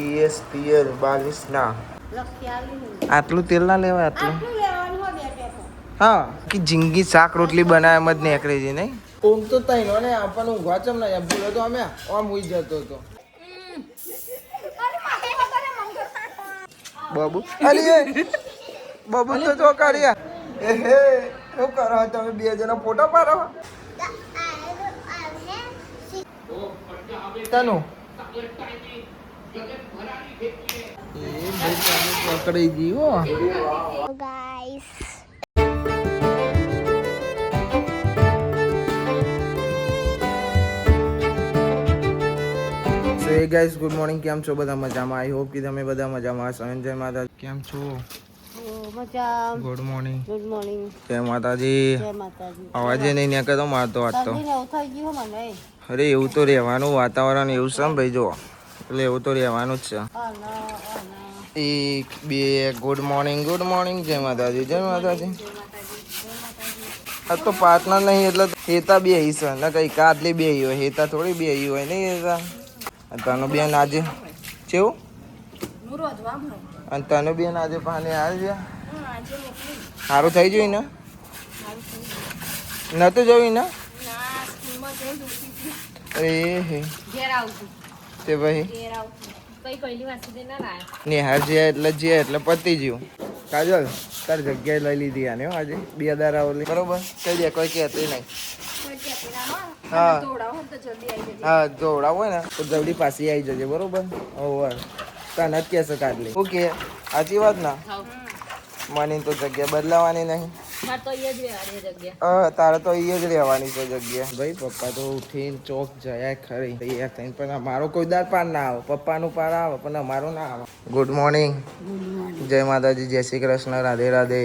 PS પિયર 42 ના આટલું તેલ ના લેવાય આટલું હા કે જિંદગી શાક રોટલી બનાવે મત નીકળી છે નહીં ઊંઘ તો તઈ ને આપણને ઊંઘવા ચમ ના ભૂલો તો અમે આમ ઉઈ જતો હતો બાબુ અલી બાબુ તો જો કર્યા એ હે શું કરો તમે બે જણા ફોટો પાડો તનું પકડી ગયો ગાઈસ સો એ ગાઈસ ગુડ મોર્નિંગ કેમ છો બધા મજામાં આઈ હોપ કે તમે બધા મજામાં હશો જય માતા કેમ છો મજા ગુડ મોર્નિંગ જય માતાજી અવાજે નહીં નીકળતો મારતો વાત તો અરે એવું તો રહેવાનું વાતાવરણ એવું છે ને ભાઈ જો એટલે એવું તો રહેવાનું જ છે એક બે ગુડ મોર્નિંગ જય માતાજી આ તો પાર્ટનર નહીં એટલે હેતા બે હઈ છે ને કઈ કાટલી બે હોય હેતા થોડી બે હોય નહીં હેતા તનો બેન આજે કેવું અને તનો બેન આજે પાણી આવી સારું થઈ ગયું ને નતું જોયું ને અરે હે તે ભાઈ નિહાર જે એટલે પતી ગયું કાજલ તારી જગ્યાએ લઈ લીધી આને આજે બે દારા ઓલી બરોબર કઈ દે કોઈ કહેતી નહીં હા હા દોડા હોય ને તો જલ્દી પાછી આવી જજે બરોબર ઓવર તને જ કહેશે કાઢલી ઓકે સાચી વાત ના મને તો જગ્યા બદલાવાની નહીં તારે તો અહીંયા જ રહેવાની છે જગ્યા ભાઈ પપ્પા તો ઉઠીને ચોક જાય ખરી પણ અમારો કોઈ દાર પાર ના આવે પપ્પાનું પાર આવે પણ અમારું ના આવે ગુડ મોર્નિંગ જય માતાજી જય શ્રી કૃષ્ણ રાધે રાધે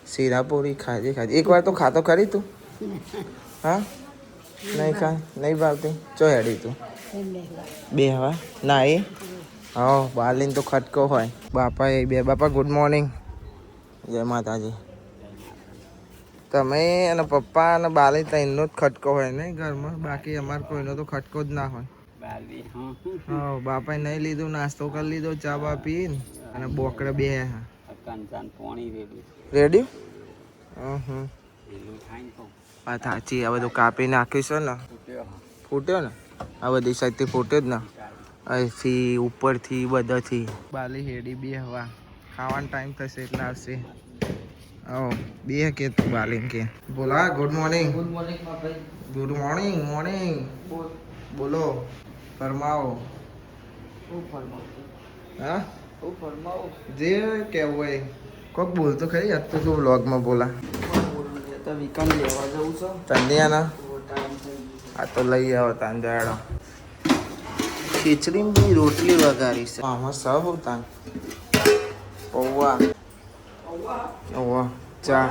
શીરાપુરી ખાજે એક વાર તો ખાતો ખરી તું હા નહીં ખા નહીં ભાવતી ચો હેડી તું બે હવા ના એ હા બાલીને તો ખટકો હોય બાપા એ બે બાપા ગુડ મોર્નિંગ જય માતાજી તમે અને પપ્પા અને બાલી ત્રણનો જ ખટકો હોય નહીં ઘરમાં બાકી અમારે કોઈનો તો ખટકો જ ના હોય હા બાપાએ નહીં લીધું નાસ્તો કરી લીધો ચા બા પીને અને બોકડે બે રેડી વાત સાચી આ બધું કાપી નાખ્યું છે ને ફૂટ્યો ને આ બધી સાઈડથી ફૂટ્યો જ ને અહીંથી ઉપરથી બધાથી બાલી હેડી બે હવા ખાવાનો ટાઈમ થશે એટલે આવશે બે કે તું બાલી કે બોલા ગુડ મોર્નિંગ મોર્નિંગ બોલો ફરમાવો હા જે કેવું હોય કોક બોલ તો ખરી આજ તો તું વ્લોગમાં બોલા તંદિયાના આ તો લઈ આવો તાંદિયાળો ખીચડી બી રોટલી વઘારી છે આમાં સબ હોતા ઓવા ચા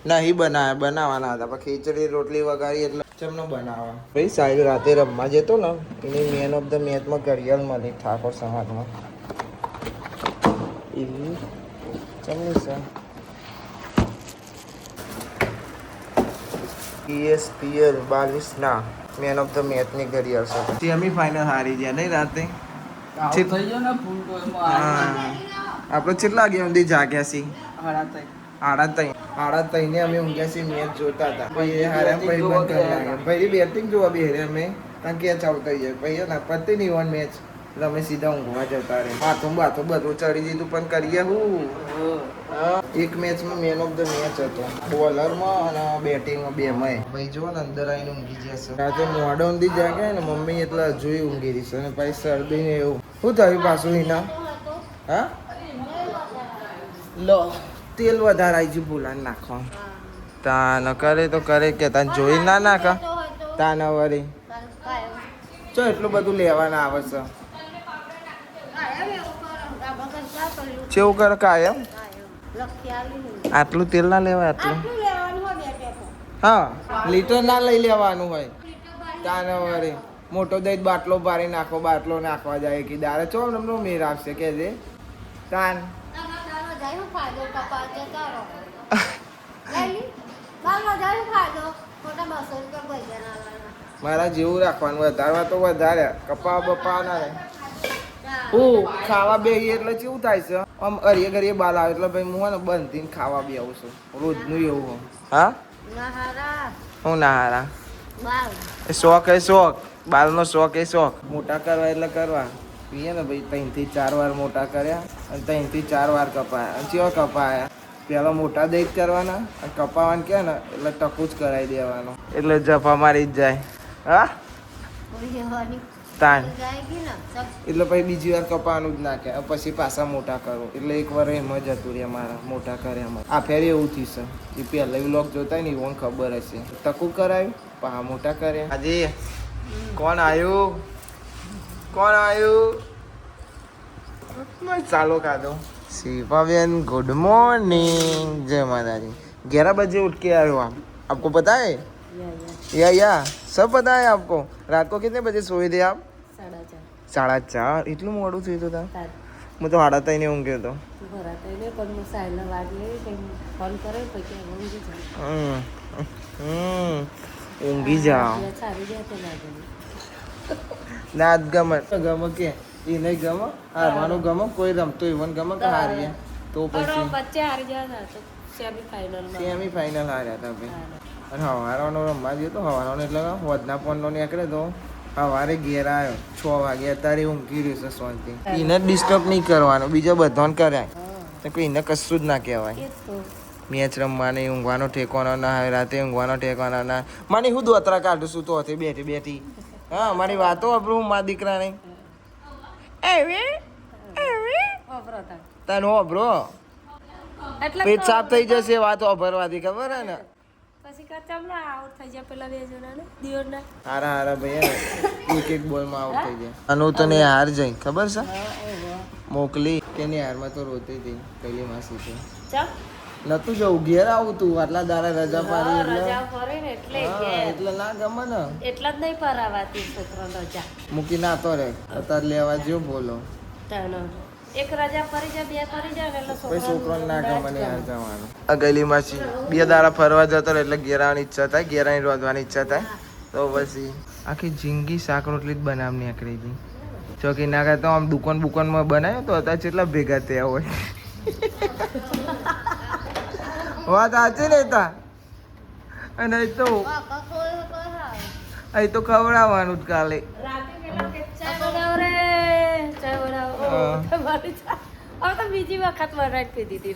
નહીં બનાવવાના હતા પણ ખીચડી રોટલી વઘારી એટલે ચમનો બનાવવા ભાઈ સાહેબ રાતે રમવા જતો ને એની મેન ઓફ ધ મેચમાં ઘડિયાળ મળી ઠાકોર સમાજમાં એવી ચમની સર પીએસ પિયર 42 ના મેન ઓફ ધ મેચની ઘડિયાળ છે સેમી ફાઇનલ હારી ગયા નહીં રાતે આપણે કેટલા ગયા સુધી જાગ્યા છીએ આડા તઈને અમે ઊંઘ્યા છીએ મેચ જોતા હતા પછી હારે પછી બંધ કરી લાગ્યા પછી બેટિંગ જોવા બી હારે અમે ત્યાં કેચ આવતા જાય પછી ના પતી નહીં વન મેચ અમે સીધા ઊંઘવા જતા રહે બાથું બધું ચડી દીધું પણ કરીએ હું એક મેચમાં મેન ઓફ ધ મેચ હતો બોલરમાં અને બેટિંગમાં બેમાંય ભાઈ જો ને અંદર આવીને ઊંઘી જશે રાતે મોડા ઊંધી જાગ્યા ને મમ્મી એટલે જોઈ ઊંઘી રહીશ અને પછી શરદી ને એવું શું થયું પાછું એના હા લો તેલ વધારે આવી ગયું ભૂલાને નાખો તા ન કરે તો કરે કે તાન જોઈ ના નાખા તા ન વળી ચો એટલું બધું લેવાના આવે છે કેવું કરે કાયમ આટલું તેલ ના લેવાય આટલું હા લીટર ના લઈ લેવાનું હોય તા ન વળી મોટો દહીં બાટલો ભારી બાટલો નાખવા જાય કે દારે ચો નમનો મેર આવશે કે જે તાન મારા જેવું રાખવાનું, વધારવા તો વધારે, કપા બપા ના રહે. હું ખાવા બેહીએ એટલે કેવું થાય છે, આમ અરીએ ઘરીએ બાલ આવે એટલે ભાઈ હું ને બંધીને ખાવા બી આવું છું રોજનું એવું હું. હા હું ના હારા શોખ એ શોખ, બાલનો શોખ એ શોખ. મોટા કરવા એટલે કરવા પીએ ને ભાઈ 3 થી 4 વાર મોટા કર્યા અને 3 થી 4 વાર કપાયા. અને કેવા કપાયા, પેલા મોટા દઈ જ કરવાના અને કપાવાનું કે ને એટલે ટકું જ કરાવી દેવાનું એટલે જફા મારી જ જાય. હા તાન એટલે પછી બીજી વાર કપાવાનું જ નાખે, પછી પાછા મોટા કરો એટલે એક વાર એમ જ હતું રે મારા મોટા કર્યા. આ ફેરી એવું થયું છે એ પહેલા વ્લોગ જોતા ને એવું ખબર હશે. ટકું કરાવ્યું પા મોટા કર્યા. આજે કોણ આવ્યું, કોણ આવ્યું? ચાલો ખાધો. शिल्पा गुड मॉर्निंग, जय माता दी। 11 बजे उठ के आए हो आप, आपको पता है? या सब पता है आपको? रात को कितने बजे सोए थे आप? 4:30. એટલું મોડું થયું હતું તા? હું તો 8:30 ને ઊંઘ્યો હતો. ઊંઘી જાઓ ના ગમે ગમે કે એ નહીં ગમે, હારવાનું ગમે, કોઈ રમતો ઇવન ગમે કે હારીએ તો પછી સેમી ફાઇનલ હાર્યા હતા ભાઈ. અને હવારનો રમવા ગયો તો હવારનો એટલે વધના પોનનો નીકળે તો સવારે ઘેર આવ્યો 6 વાગે. અત્યારે ઊંઘી રહ્યું છે શાંતિ. એને ડિસ્ટર્બ નહીં કરવાનું, બીજો બધાને કરાય તો કોઈ એને કશું જ ના કહેવાય. મેચ રમવાની ઊંઘવાનો ઠેકવાનો ના હોય, રાતે ઊંઘવાનો ઠેકવાનો ના. મને હું દોતરા કાઢું છું તો બેઠી બેઠી. હા મારી વાતો આપણું હું મારા દીકરા નહીં તને બ્રો પેટ સાફ થઈ જશે વાતો ભરવાથી, ખબર હે ને? હારા હારા ભાઈ એક બોલમાં આઉટ થઈ જાય. અનુ તને હાર જાય ખબર છે, મોકલી તેની હારમાં તો રોતી હતી પેલી માસી તો નતું જવું ઘેર આવું તું આટલા દાડા રજા પાડી એટલે ના ગમે ને એટલે જ નહીં પરાવાતી છોકરો રજા મૂકી ના તો રે અત્યારે લેવા જો બોલો એક રજા પડી જાય બે પડી જાય એટલે છોકરો ના ગમે ને યાર જવાનું. આ ગલી માસી 2 દાડા ફરવા જતો એટલે ઘેર આવવાની ઈચ્છા થાય, ઘેર આવીને રોધવાની ઈચ્છા થાય તો પછી આખી જિંદગી શાક રોટલી જ બનાવ નીકળી ગઈ. ચોકી ના કરતા આમ દુકાનમાં બનાવ્યો તો અત્યારે કેટલા ભેગા થયા હોય. વાત સાચી ને તા. અને અહીં તો ખવડાવવાનું જ કાલે. બીજી વખત વરાટ પીધી હતી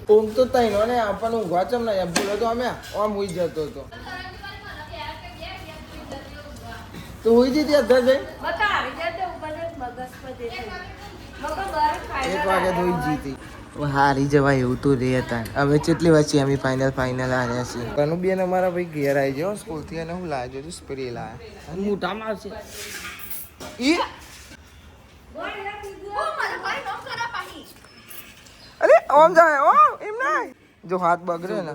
ઊંઘ તો તૈનો ને આપણને ઊંઘવા ચમ ના ભૂલો તો અમે આમ હુઈ જતો હતો તો હુઈ જતી અત્યારે જઈ 1 વાગે ધોઈ જીતી. હારી જવાય એવું તો રે હતા. હવે કેટલી વાર સેમી ફાઇનલ હાર્યા છે. કનુ બેન અમારા ભાઈ ઘેર આવી ગયો સ્કૂલથી અને હું લાવ્યો છું સ્પ્રે લાવ્યા મોટામાં આવશે ઈ અરે ઓમ જાય ઓ એમ ના જો હાથ બગડે ને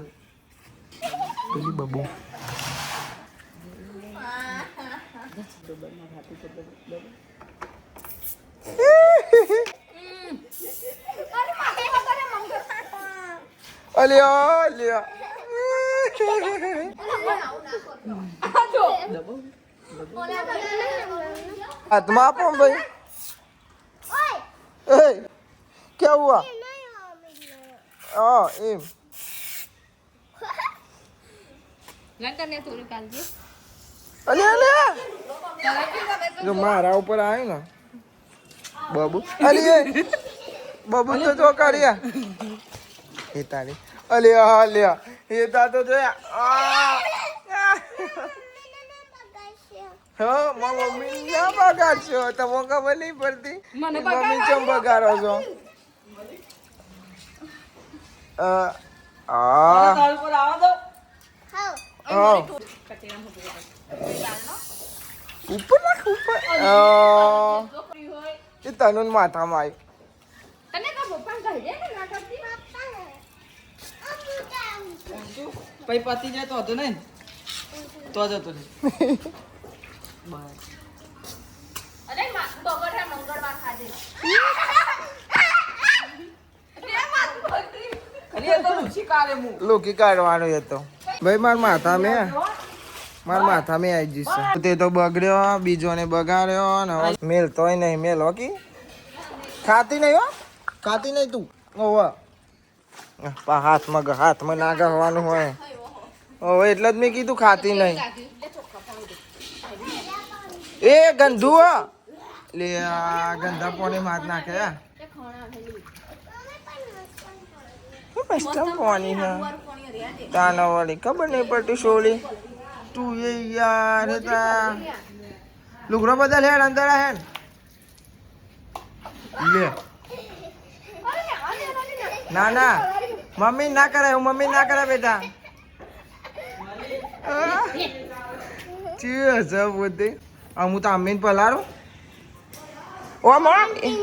પેલી બબુ અલ્યા અલ્યા हाथमा आपो भाई ओए क्या हुआ हाँ एम લંકને થોડી કાલજી અલે અલે જો મારા ઉપર આય ને બાબુ અલે બાબુ તો જો કાઢ્યા એ તારી અલે અલે એ તાતો જોયા હા મારા મમ્મી ના બગાડશો તમને ખબર નહીં પડતી મમ્મી ચમ બગાડો છો ઉપર નાખ ઉપર એ તનુન માથામાં આવ્યું પછી પતી જાય તો હતો ને તો જ હતો લોકી કાઢવાનો હતો ભાઈ મારા માથા મેં આવી જશે. તે તો બગડ્યો, બીજોને બગાડ્યો ને હવે મેલ તોય નહીં મેલ હો કી ખાતી નહીં હો, ખાતી નહીં તું. ઓવા હાથમાં ના ગવાનું હોય. ઓવે એટલે જ મેં કીધું ખાતી નહીં. એ ગંધુ લે આ ગંધા પોણી માથ નાખે. મસ્ત પોણી હે તાના વાળી ખબર નહીં પડતી સોળી. તું એ યાર હતા લુગડો બધા હેડ અંદર હેડ લે. ના ના મમ્મી ના કરાય, મમ્મી ના કરાય બેટા. ચી હશે બુદ્ધિ. હું તો અમીન પલારું. ઓ મમ્મી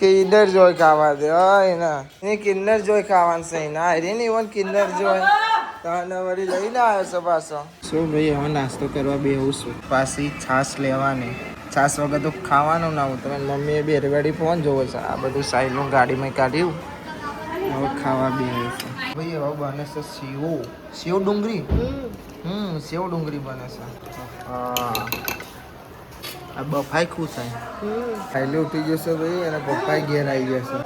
કિન્ડર જોય ખાવા દે. ઓય ના એ કિન્ડર જોય ખાવાનું છે ના રે ને ઇવન કિન્ડર જોય તાને વળી લઈને આવ્યો છે પાછો. શું ભાઈ હવે નાસ્તો કરવા બેહું છું. પાછી છાશ લેવાની. છાશ વગર તો ખાવાનું ના. હું તમે મમ્મીએ બેરગાડી ફોન જોવો છે. આ બધું સાઈડનું ગાડીમાં કાઢ્યું. હવે ખાવા બેહું છું. ભાઈ હવે બને છે સેવ ડુંગળી. સેવ ડુંગળી બને છે. હા આ બફાઈ ખુશ થાય. ખાઈને ઉઠી જશે ભાઈ અને પપ્પાઈ ઘેર આવી જશે.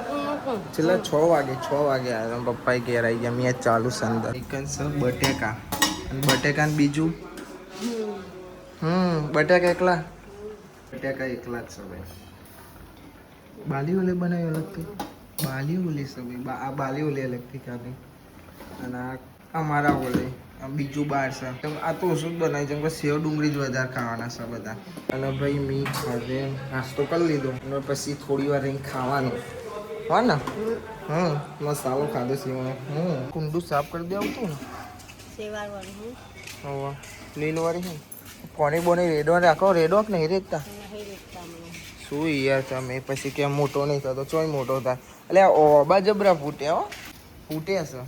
છેલ્લા 6 વાગે આવ્યા. પપ્પાઈ ઘેર આવી ગયા. મેં ચાલુ છે અંદર. ચિકન છે બટેકા અને બટેકા બીજું બટેકા એકલા જ છે ભાઈ. બાલી ઓલે બનાવી અલગથી. બાલી ઓલી છે ભાઈ. આ બાલી ઓલી અલગથી ખાધી અને આ અમારા ઓલે બીજું બહાર છે. આ તો ઓછું જ બનાવી જેમ કે સેવ ડુંગળી જ વધારે ખાવાના છે બધા. અને ભાઈ મી ખાધે નાસ્તો કરી લીધો અને પછી થોડી વાર રહીને ખાવાનું હો ને. મસાલો ખાધો સેવનો. કુંડું સાફ કરી દેવું હતું ને હવે લીલવાળી છે. કોની બોની રેડો રાખો. રેડો કે નહીં રેડતા શું યાર તમે પછી કેમ મોટો નહીં થતો. ચોય મોટો થાય એટલે ઓબા જબરા ફૂટે હો. ફૂટે છે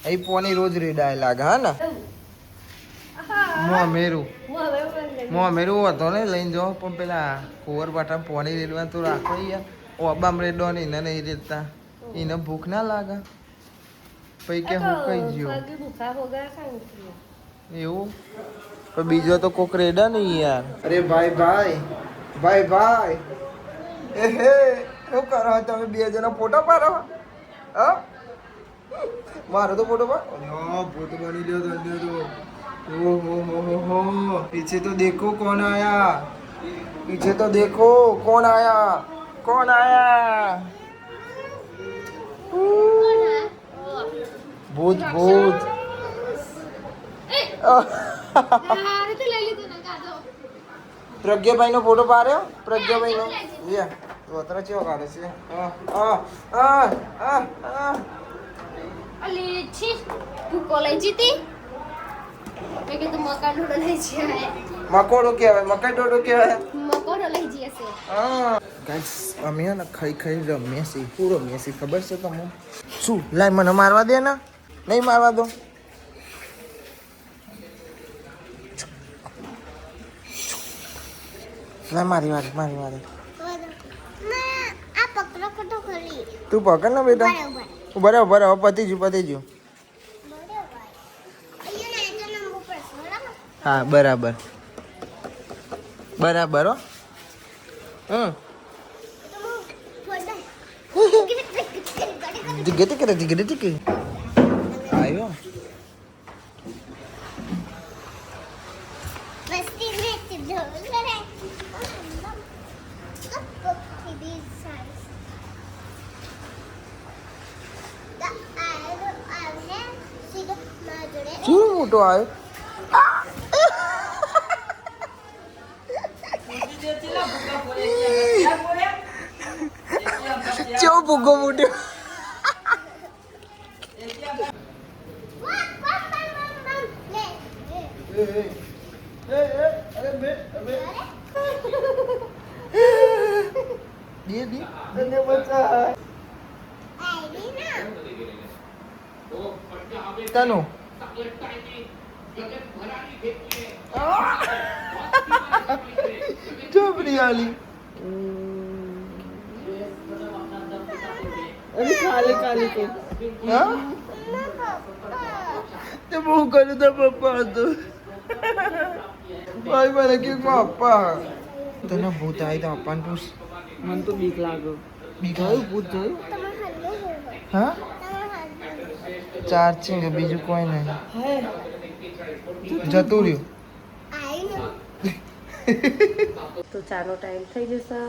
અહીં પોની રોજ રેડાય લાગે. હા ને મોમેરું હતો ને લઈને જાઓ પણ પેલા કુંવર પાટા પોની રેડવા તો રાખો યાર. ઓબામ રેડો ને એને નહીં રેડતા. એને ભૂખ ના લાગે પછી કે હું કઈ જ્યો એવું. પણ બીજો તો કોક રેડા નહીં યાર. અરે ભાઈ એ હે શું કરો તમે બે જણા ફોટો પાડો. હા મારો તો ફોટો પાડ. ફોટો પાડી લ્યો તો. ओहो पीछे तो देखो कौन आया. पीछे तो देखो कौन आया. भूत પ્રજ્ઞાભાઈ નો ફોટો પાડ્યો. પ્રજ્ઞાભાઈ નો વતરા ચેવો કાઢે છે. અલી છી તું કોલેજ જીતી. મેં કીધું મકાડોડો લઈ જઈએ. મકોડો કહેવાય. મકાઈ ડોડો કહેવાય. મકોડો લઈ જઈએ છે. ગાઈસ અમે ને ખાઈ રમીએ છીએ. પૂરો રમીએ છીએ ખબર છે તમને. શું લાય મને મારવા દે ને. નહીં મારવા દો. લાય મારી વારી. તું પકડ ને બેટા. બરાબર હવે પતી ગયું. હા બરાબર હો. ટીકે આવ્યો. શું મોટો આવ્યો. ચો ભૂગો મોટ્યો. તનું ચોપડી કાલી કાલી તે બહુ કર્યું તો પપ્પા હતું ભાઈ મને કે પપ્પા તને ભૂત આવી તો પપ્પાને પૂછ મને તો બીક લાગે. બીક જોયું ભૂત જોયું? હા ચાર છે બીજું કોઈ નહીં જતું રહ્યું તો ચાનો ટાઈમ થઈ જશે,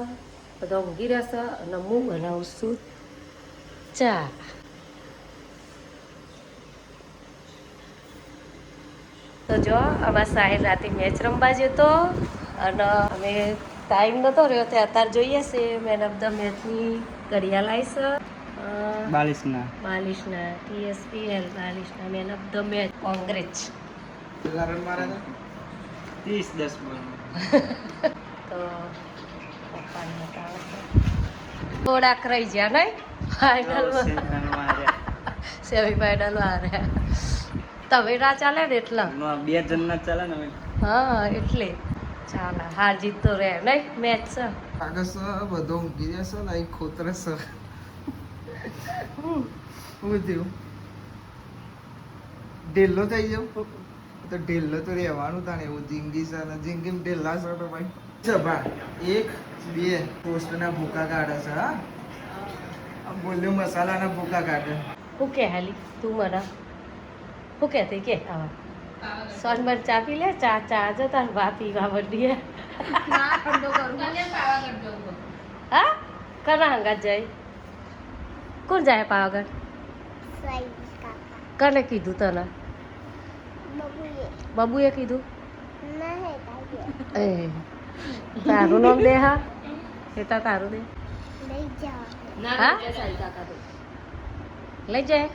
બધા ઊંઘી રહેશે અને હું બનાવું છું ચા. તો જો અમારા સાહેબ રાતે મેચ રમવા જતો અને અમે ટાઈમ નહોતો રહ્યો તે અત્યારે જોઈએ છે મેન ઓફ ધ મેચની ઘડિયાળ આવી છે 42 બાલિશના TSPL 42ના man of the match. Congrats. કેટલા રન માર્યા 30-10 બોલ. તો પપ્પાને બતાવે છે. થોડાક રહી ગયા નહીં ફાઇનલમાં, સેમીફાઇનલમાં હાર્યા. તમે ના ચાલે ને એટલા. 2 જણના ચાલે ને હવે. હા એટલે ચાલે, હાર જીત તો રહે નહીં, મેચ છે. કાગસ બધો ઊંઘી જશે ને અહીં ખોતરે છે શું થયું ઢેલ્લો થઈ જાવ તો ઢેલ્લો તો રહેવાનું તાણે એવું જિંદગી છે ને જિંદગીમાં ઢેલ્લા છે તો ભાઈ સભા 1 2 ટોસ્ટના ભૂકા કાઢે છે હા બોલ્યો મસાલાના ભૂકા કાઢે. શું કે હાલી તું મને શું કહેતી કે આવા સોનબર ચા પી લે, ચા ચા જો તાર વા પીવા બદલીએ. હા કના હંગાત જાય? કોણ જાય પાવાગઢ? કને કીધું તને? બબુએ કીધું? એ તારું નામ દે. હા એતા તારું દે. હા લઈ જાય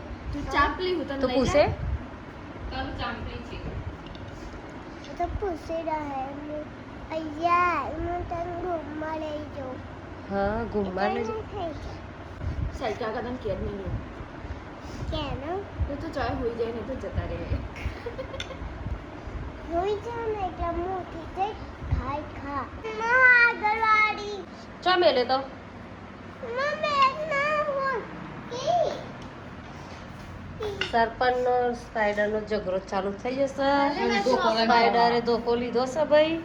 તો પૂછે તો પૂછી રહ્યા અહીંયા હું તને ઘૂમવા લઈ જાઉં. હા ઘૂમવા લઈ થઈ જાય. કેમ હોઈ જાવ ને એટલે મોટી થઈ ખાઈ ખા આગળવાડી ચો મેલે તો સરપંચનો સ્પાઈડરનો ઝઘડો ચાલુ થઈ જશે. સ્પાઈડરે ધોકો લીધો છે ભાઈ.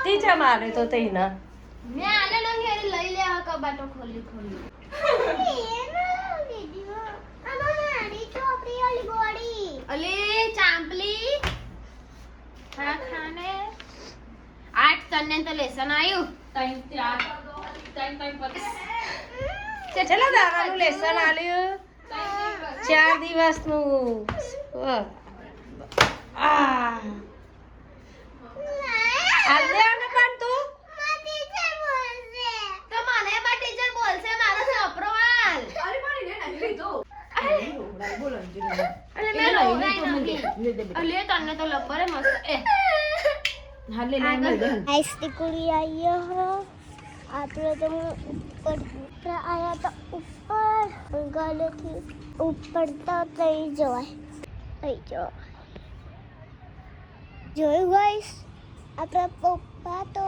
તીજા મારે તો તઈના કબાટો ખોલી ખોલી અલે ચાંપલી હા ખાને 8 તને તો લેસન આવ્યું કેટલા દાડાનું લેસન આલ્યું? 4 દિવસનું. આલ દે આને પણ તું. તો મને પણ ટીચર બોલશે મારો છોકરોવાલ અલે મેં રોગાઈ નથી અલે તને તો લપરે મસ્ત એ આઈસ ટીકુડી આવ્યો હો આપણે તો ઉપર આયા તો ઉપર ગલેથી ઉપર તો થઈ જવાય જોયું ગાઈસ આપણા પપ્પા તો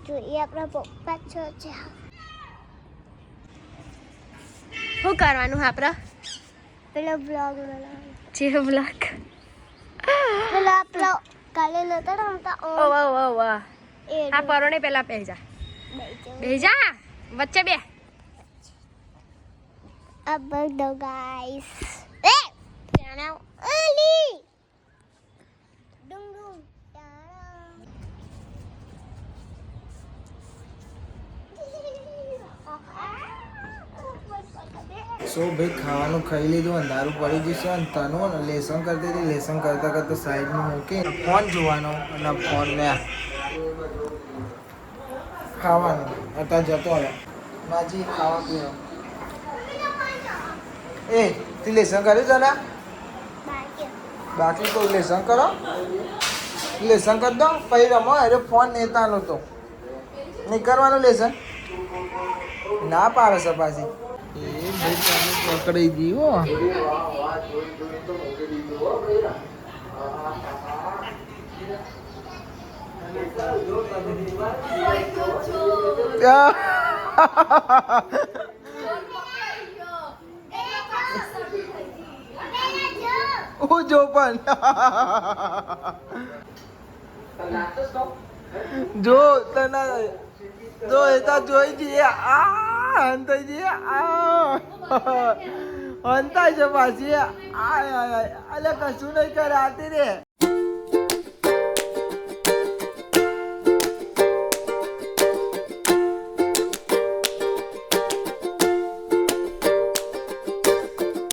જોઈએ આપણા પપ્પા છો છે. શું કરવાનું આપણે પેલો બ્લોગ બનાવવાનો જે બ્લોગ પેલો આપણો કાલે નતા રમતા ઓ વાહ વાહ વાહ આ પરોણે પેલા બેજા બેજા વચ્ચે બે अब दो गाइस ए जाना अली डुंग डुंग સો ભાઈ ખાવાનું ખાઈ લીધું અંધારું પડી જશે અને તનો ને લેસન કરતી હતી લેસન કરતા કરતા સાઈડમાં મૂકી ફોન જોવાનો અને ફોનને ખાવાનું અત્યારે જતો હવે માજી ખાવા પીવા એ તું લેસન કર્યું જરા બાકી તો લેસન કરો લેસન કરી દો પછી રમો અરે ફોન નેતા નહોતો નહીં કરવાનું લેસન ના પાડે છે પાછી એ ભાઈ તમે પકડી ગયો હું જો પણ જો તને જો એ તો જોઈ જઈએ હંતાઈ જઈએ હંતાઈ છે પાછી અલે કશું નહીં કરે આતી રે